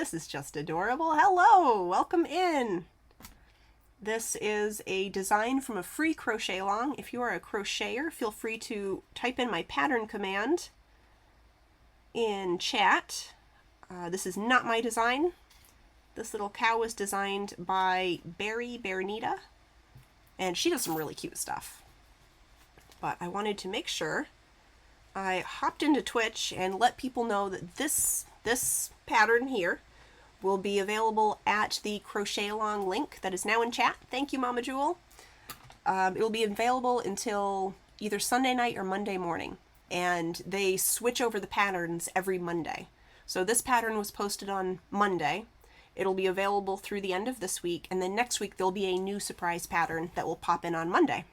this is just adorable. Hello, welcome in. This is a design from a free crochet along. If you are a crocheter, feel free to type in my pattern command in chat. This is not my design. This little cow was designed by Bernita, and she does some really cute stuff. But I wanted to make sure I hopped into Twitch and let people know that this pattern here will be available at the crochet along link that is now in chat. Thank you, Mama Jewel. It will be available until either Sunday night or Monday morning, and they switch over the patterns every Monday. So this pattern was posted on Monday. It'll be available through the end of this week, and then next week there'll be a new surprise pattern that will pop in on Monday.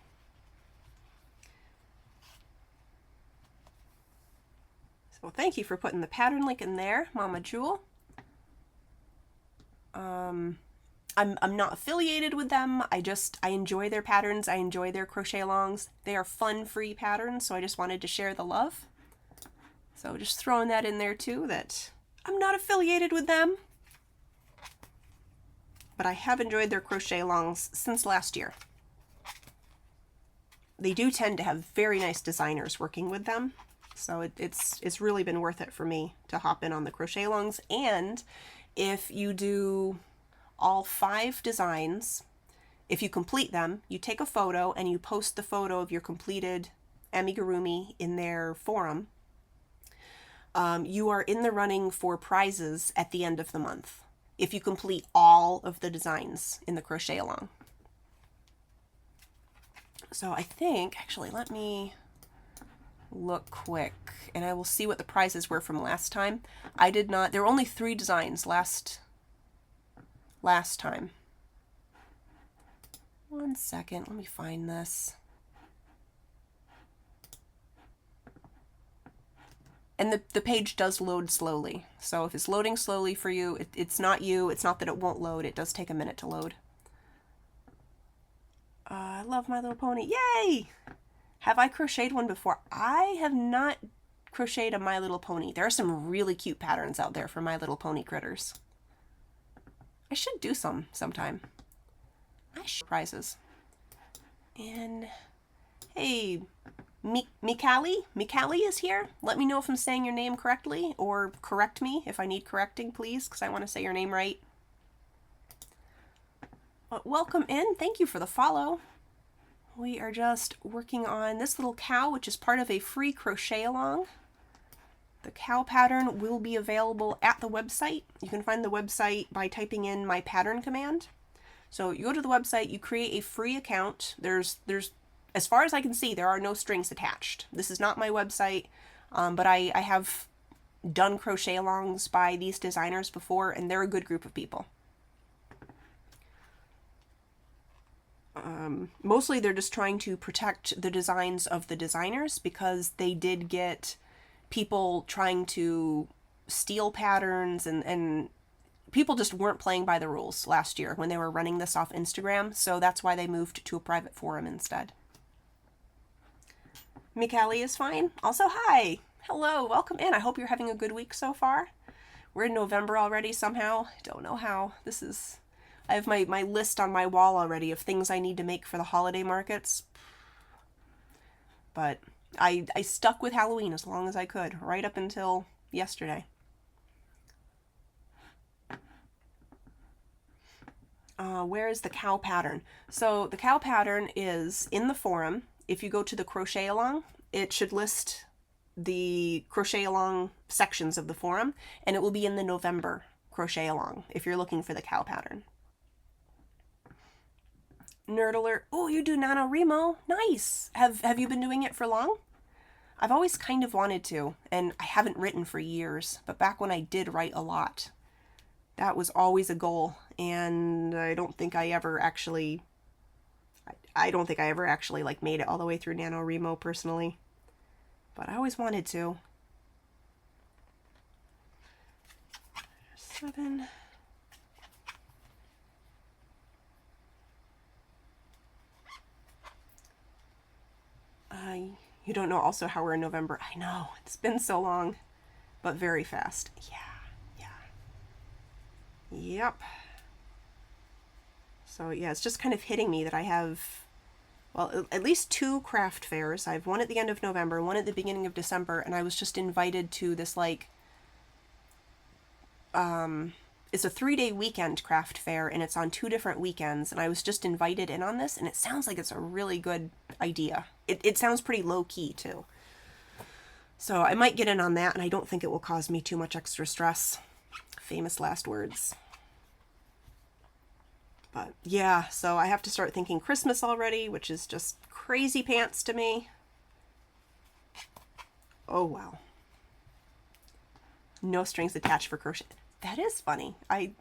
So thank you for putting the pattern link in there, Mama Jewel. I'm not affiliated with them. I enjoy their patterns. I enjoy their crochet alongs. They are fun, free patterns, so I just wanted to share the love. So just throwing that in there too, that I'm not affiliated with them, but I have enjoyed their crochet alongs since last year. They do tend to have very nice designers working with them, so it's really been worth it for me to hop in on the crochet alongs. And if you do all 5 designs, if you complete them, you take a photo and you post the photo of your completed amigurumi in their forum, you are in the running for prizes at the end of the month if you complete all of the designs in the crochet along. So I think, actually, let me look quick and I will see what the prizes were from last time. There were only 3 designs last time. One second, let me find this. And the page does load slowly. So if it's loading slowly for you, it's not you. It's not that it won't load. It does take a minute to load. I love My Little Pony. Yay! Have I crocheted one before? I have not crocheted a My Little Pony. There are some really cute patterns out there for My Little Pony critters. I should do some sometime. I should prizes. And hey, Mikali is here. Let me know if I'm saying your name correctly, or correct me if I need correcting, please, because I want to say your name right. But welcome in. Thank you for the follow. We are just working on this little cow, which is part of a free crochet along. The cow pattern will be available at the website. You can find the website by typing in my pattern command. So you go to the website, you create a free account. There's as far as I can see, there are no strings attached. This is not my website, but I have done crochet alongs by these designers before, and they're a good group of people. Mostly they're just trying to protect the designs of the designers, because they did get people trying to steal patterns, and people just weren't playing by the rules last year when they were running this off Instagram, so that's why they moved to a private forum instead. Mikali is fine. Also, hi! Hello, welcome in. I hope you're having a good week so far. We're in November already somehow. I don't know how. I have my list on my wall already of things I need to make for the holiday markets. But I stuck with Halloween as long as I could, right up until yesterday. Where is the cow pattern? So the cow pattern is in the forum. If you go to the crochet along, it should list the crochet along sections of the forum, and it will be in the November crochet along if you're looking for the cow pattern. Nerd alert. Oh, you do NaNoWriMo. Nice. Have you been doing it for long? I've always kind of wanted to, and I haven't written for years, but back when I did write a lot, that was always a goal, and I don't think I ever actually like made it all the way through NaNoWriMo personally, but I always wanted to. 7. You don't know also how we're in November. I know, it's been so long, but very fast. Yeah. Yep. So yeah, it's just kind of hitting me that I have, well, at least 2 craft fairs. I have one at the end of November, one at the beginning of December, and I was just invited to this, like, it's a 3-day weekend craft fair, and it's on 2 different weekends, and I was just invited in on this, and it sounds like it's a really good idea. It sounds pretty low-key, too. So I might get in on that, and I don't think it will cause me too much extra stress. Famous last words. But yeah, so I have to start thinking Christmas already, which is just crazy pants to me. Oh, wow. No strings attached for crochet. That is funny. I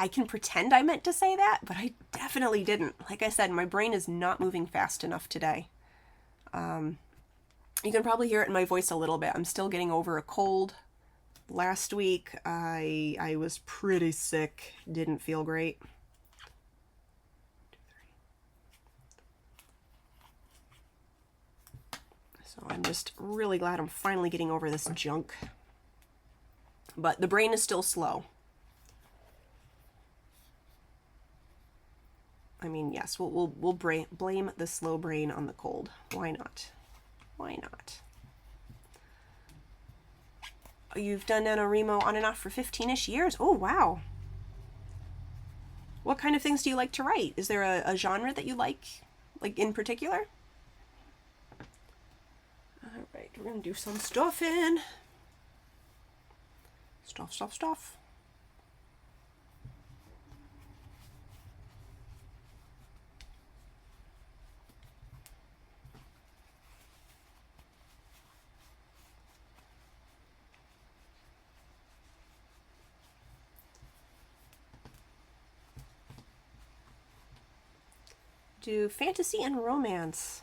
can pretend I meant to say that, but I definitely didn't. Like I said, my brain is not moving fast enough today. You can probably hear it in my voice a little bit. I'm still getting over a cold. Last week, I was pretty sick. Didn't feel great. So I'm just really glad I'm finally getting over this junk. But the brain is still slow. I mean, yes, we'll blame the slow brain on the cold. Why not? Why not? You've done NaNoWriMo on and off for 15-ish years. Oh, wow. What kind of things do you like to write? Is there a genre that you like in particular? All right, we're going to do some stuffing. Stuff. Do fantasy and romance.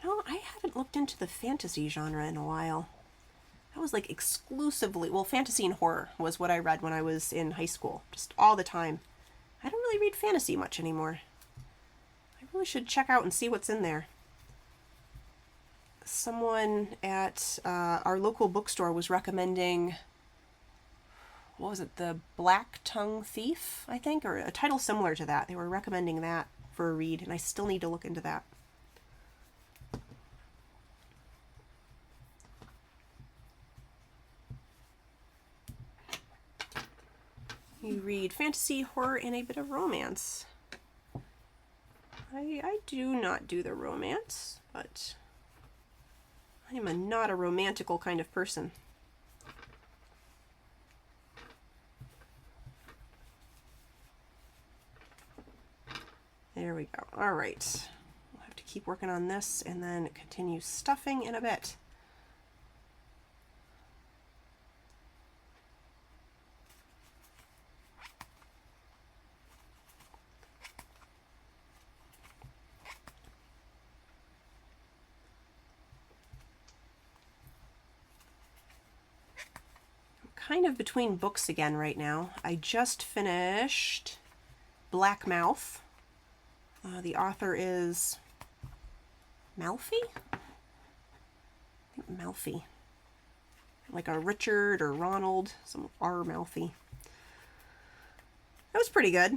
You know, I haven't looked into the fantasy genre in a while. That was like exclusively, well, fantasy and horror was what I read when I was in high school, just all the time. I don't really read fantasy much anymore. I really should check out and see what's in there. Someone at our local bookstore was recommending, what was it, The Black Tongue Thief, I think, or a title similar to that. They were recommending that for a read, and I still need to look into that. You read fantasy, horror, and a bit of romance. I do not do the romance, but I am not a romantical kind of person. There we go. All right. We'll have to keep working on this and then continue stuffing in a bit. Kind of between books again right now. I just finished Black Mouth. The author is Malfi? I think Malfi. Like a Richard or Ronald, some R. Malfi. That was pretty good.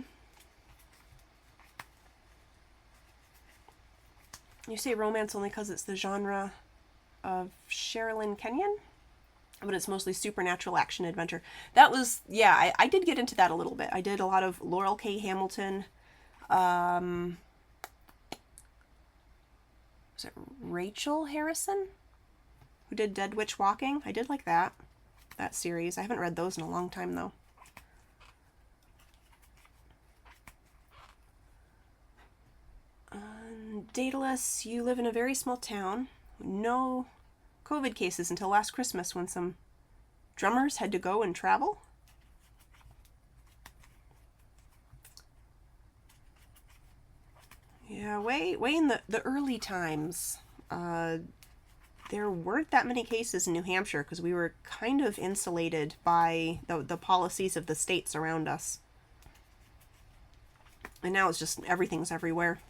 You say romance only because it's the genre of Sherilyn Kenyon? But it's mostly supernatural action adventure. That was, yeah, I did get into that a little bit. I did a lot of Laurel K. Hamilton. Was it Rachel Harrison? Who did Dead Witch Walking? I did like that series. I haven't read those in a long time, though. Daedalus, you live in a very small town. No COVID cases until last Christmas when some drummers had to go and travel. Yeah, way in the early times, there weren't that many cases in New Hampshire because we were kind of insulated by the policies of the states around us. And now it's just everything's everywhere.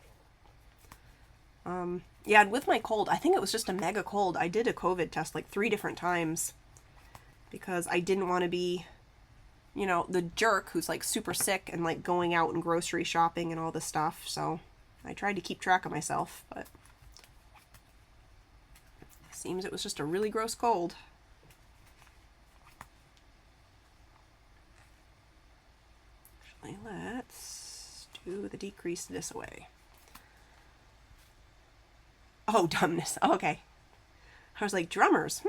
Yeah, and with my cold, I think it was just a mega cold. I did a COVID test like 3 different times because I didn't want to be you know, the jerk who's like super sick and like going out and grocery shopping and all this stuff. So I tried to keep track of myself, but it seems it was just a really gross cold. Actually, let's do the decrease this away. Oh, dumbness. Okay. I was like, drummers.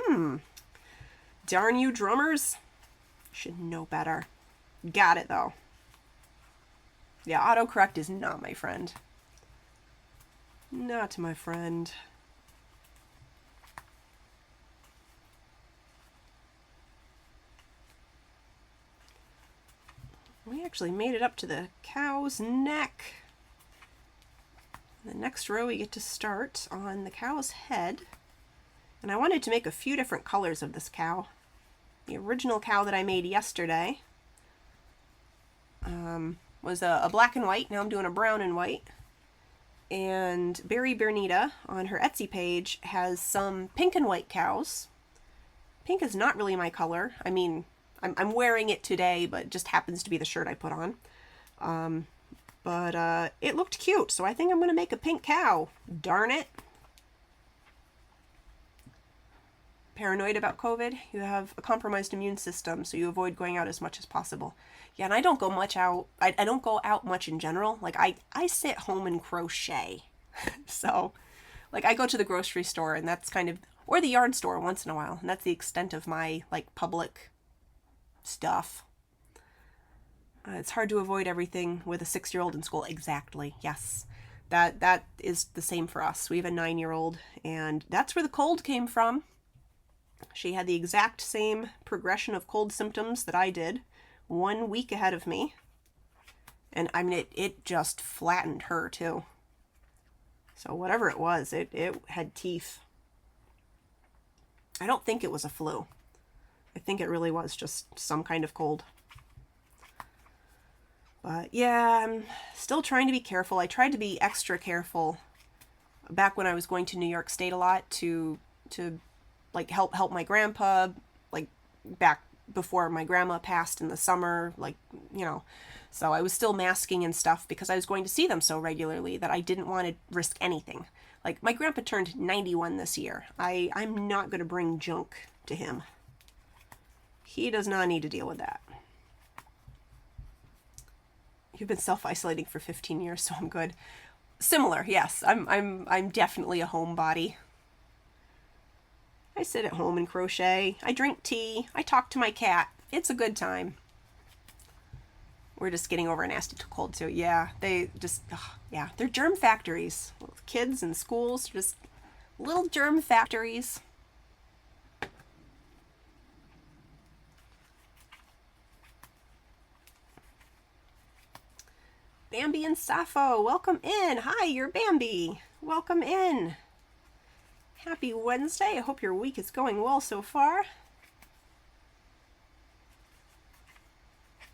Darn you, drummers. Should know better. Got it, though. Yeah, autocorrect is not my friend. Not my friend. We actually made it up to the cow's neck. The next row we get to start on the cow's head. And I wanted to make a few different colors of this cow. The original cow that I made yesterday was a black and white. Now I'm doing a brown and white. And Berry Bernita on her Etsy page has some pink and white cows. Pink is not really my color. I mean, I'm wearing it today, but it just happens to be the shirt I put on. But it looked cute, so I think I'm going to make a pink cow. Darn it. Paranoid about COVID? You have a compromised immune system, so you avoid going out as much as possible. Yeah, and I don't go much out. I don't go out much in general. Like, I sit home and crochet. So, like, I go to the grocery store, and that's kind of, or the yard store once in a while, and that's the extent of my, like, public stuff. It's hard to avoid everything with a 6-year-old in school. Exactly. Yes. That is the same for us. We have a 9-year-old, and that's where the cold came from. She had the exact same progression of cold symptoms that I did, 1 week ahead of me. And I mean, it just flattened her too. So whatever it was, it had teeth. I don't think it was a flu. I think it really was just some kind of cold. But yeah, I'm still trying to be careful. I tried to be extra careful back when I was going to New York State a lot to like help my grandpa, like back before my grandma passed in the summer, like, you know. So I was still masking and stuff because I was going to see them so regularly that I didn't want to risk anything. Like, my grandpa turned 91 this year. I'm not going to bring junk to him. He does not need to deal with that. You've been self-isolating for 15 years, so I'm good. Similar, yes. I'm definitely a homebody. I sit at home and crochet. I drink tea. I talk to my cat. It's a good time. We're just getting over a nasty cold too. Yeah, they're germ factories. Kids in schools, just little germ factories. Bambi and Sappho, welcome in. Hi, you're Bambi. Welcome in. Happy Wednesday. I hope your week is going well so far.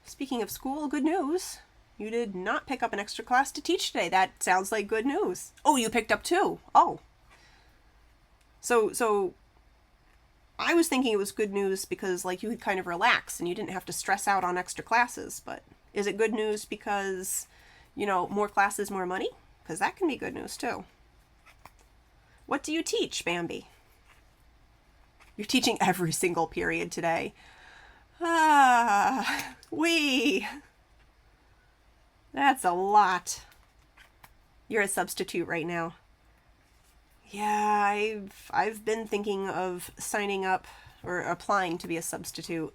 Speaking of school, good news. You did not pick up an extra class to teach today. That sounds like good news. Oh, you picked up 2. Oh. So I was thinking it was good news because, like, you could kind of relax and you didn't have to stress out on extra classes. But is it good news because, you know, more classes, more money? Because that can be good news too. What do you teach, Bambi? You're teaching every single period today. That's a lot. You're a substitute right now. Yeah, I've been thinking of signing up or applying to be a substitute.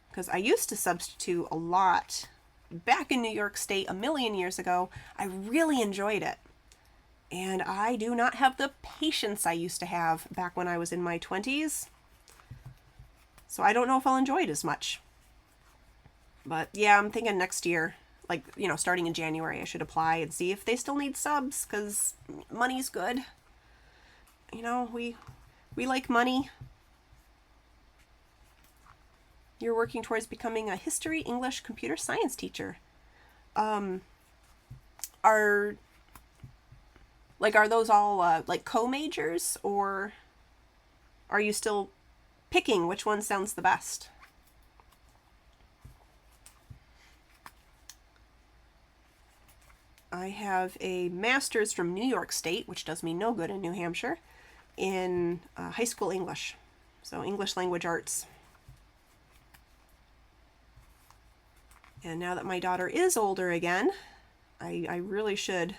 Because I used to substitute a lot. Back in New York State a million years ago, I really enjoyed it. And I do not have the patience I used to have back when I was in my 20s. So I don't know if I'll enjoy it as much. But yeah, I'm thinking next year, like, you know, starting in January, I should apply and see if they still need subs, because money's good. You know, we like money. You're working towards becoming a history, English, computer science teacher. Are those all like co-majors, or are you still picking which one sounds the best? I have a master's from New York State, which does me no good in New Hampshire, in high school English. So English language arts. And now that my daughter is older again, I really should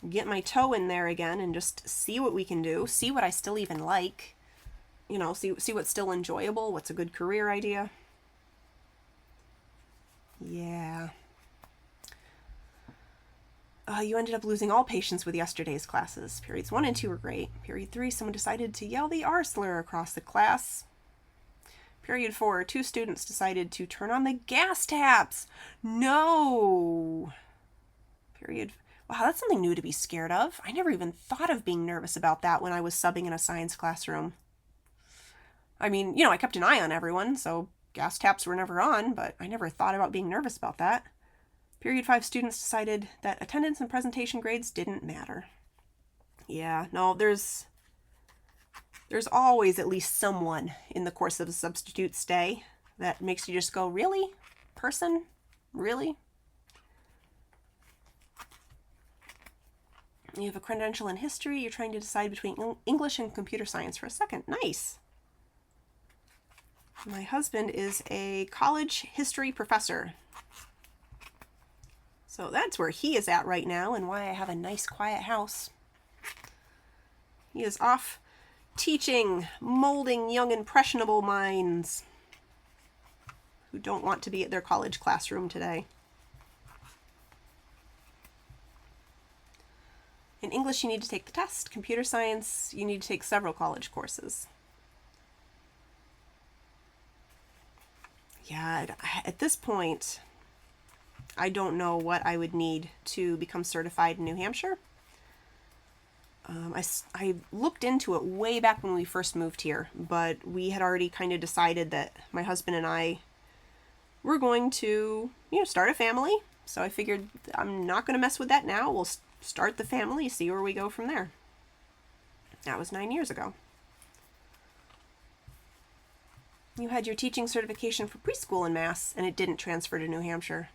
get my toe in there again and just see what we can do, see what I still even like, you know, see what's still enjoyable, what's a good career idea. Yeah. You ended up losing all patience with yesterday's classes. Periods 1 and 2 were great. Period 3, someone decided to yell the R slur across the class. Period 4, 2 students decided to turn on the gas taps. No. Period. Wow, that's something new to be scared of. I never even thought of being nervous about that when I was subbing in a science classroom. I mean, I kept an eye on everyone, so gas taps were never on, but I never thought about being nervous about that. Period 5 students decided that attendance and presentation grades didn't matter. Yeah, no, there's always at least someone in the course of a substitute stay that makes you just go, really? Person? Really? You have a credential in history. You're trying to decide between English and computer science for a second. Nice. My husband is a college history professor. So that's where he is at right now and why I have a nice quiet house. He is off teaching, molding young impressionable minds who don't want to be at their college classroom today. In English, you need to take the test. Computer science, you need to take several college courses. Yeah, at this point, I don't know what I would need to become certified in New Hampshire. I looked into it way back when we first moved here, but we had already kind of decided that my husband and I were going to, start a family. So I figured I'm not going to mess with that now. We'll start the family, see where we go from there. That was 9 years ago. You had your teaching certification for preschool in Mass, and it didn't transfer to New Hampshire.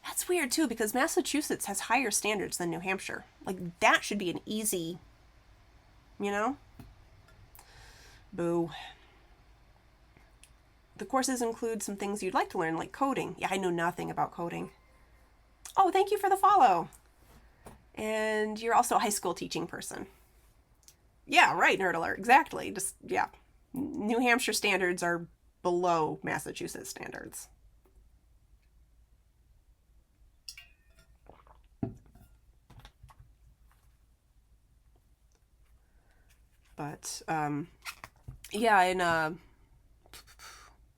That's weird, too, because Massachusetts has higher standards than New Hampshire. Like, that should be an easy, Boo. The courses include some things you'd like to learn, like coding. Yeah, I know nothing about coding. Oh, thank you for the follow. And you're also a high school teaching person. Yeah, right, Nerd Alert. Exactly. Yeah. New Hampshire standards are below Massachusetts standards. But, yeah, in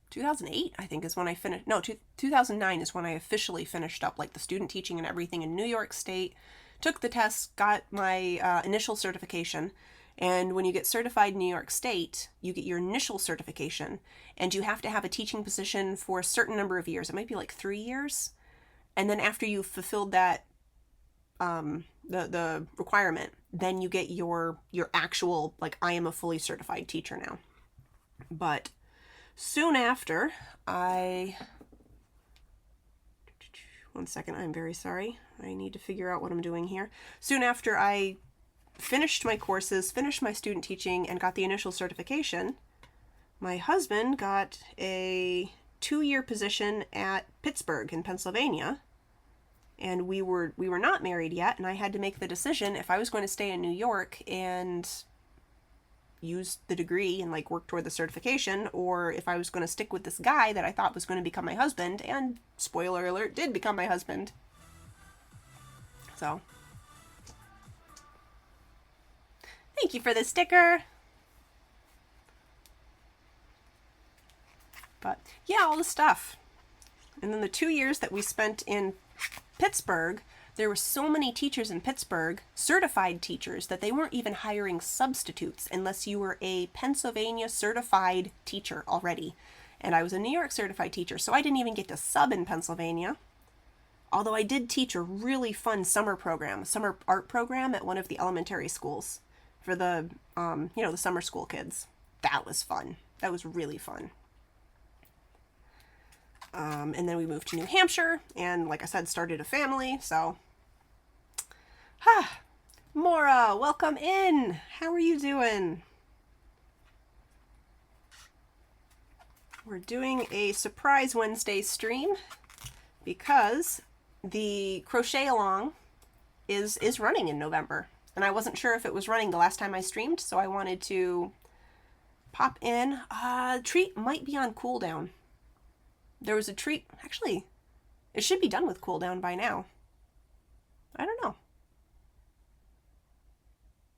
2008, I think, is when I finished. No, 2009 is when I officially finished up, like, the student teaching and everything in New York State. Took the test, got my initial certification. And when you get certified in New York State, you get your initial certification. And you have to have a teaching position for a certain number of years. It might be like 3 years. And then after you've fulfilled that, the requirement, then you get your actual, like, I am a fully certified teacher now. But soon after, one second, I'm very sorry. I need to figure out what I'm doing here. Soon after I finished my courses, finished my student teaching, and got the initial certification, my husband got a 2-year position at Pittsburgh in Pennsylvania. And we were not married yet, and I had to make the decision if I was going to stay in New York and use the degree and, like, work toward the certification, or if I was going to stick with this guy that I thought was going to become my husband, and, spoiler alert, did become my husband. So, thank you for the sticker. But, yeah, all the stuff. And then the 2 years that we spent in Pittsburgh, there were so many teachers in Pittsburgh, certified teachers, that they weren't even hiring substitutes unless you were a Pennsylvania certified teacher already. And I was a New York certified teacher, so I didn't even get to sub in Pennsylvania. Although I did teach a really fun summer art program at one of the elementary schools for the, the summer school kids. That was fun. That was really fun. And then we moved to New Hampshire and, like I said, started a family. So Ah, Mora, welcome in. How are you doing? We're doing a surprise Wednesday stream because the crochet along is running in November, and I wasn't sure if it was running the last time I streamed, so I wanted to pop in. Treat might be on cooldown. There was a treat, actually, it should be done with cooldown by now. I don't know.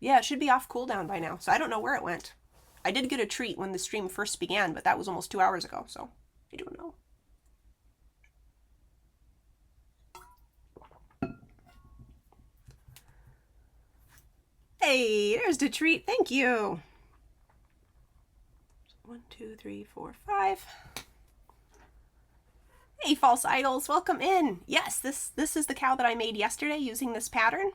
Yeah, it should be off cooldown by now, so I don't know where it went. I did get a treat when the stream first began, but that was almost 2 hours ago, so I don't know. Hey, there's the treat. Thank you. 1, 2, 3, 4, 5. Hey, false idols, welcome in. Yes, this is the cow that I made yesterday using this pattern.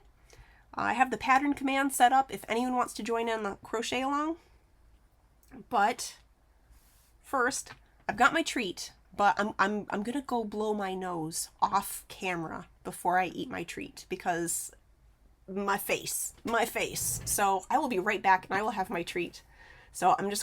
I have the pattern command set up if anyone wants to join in the crochet along. But first, I've got my treat, but I'm gonna go blow my nose off camera before I eat my treat because my face. So I will be right back and I will have my treat. So I'm just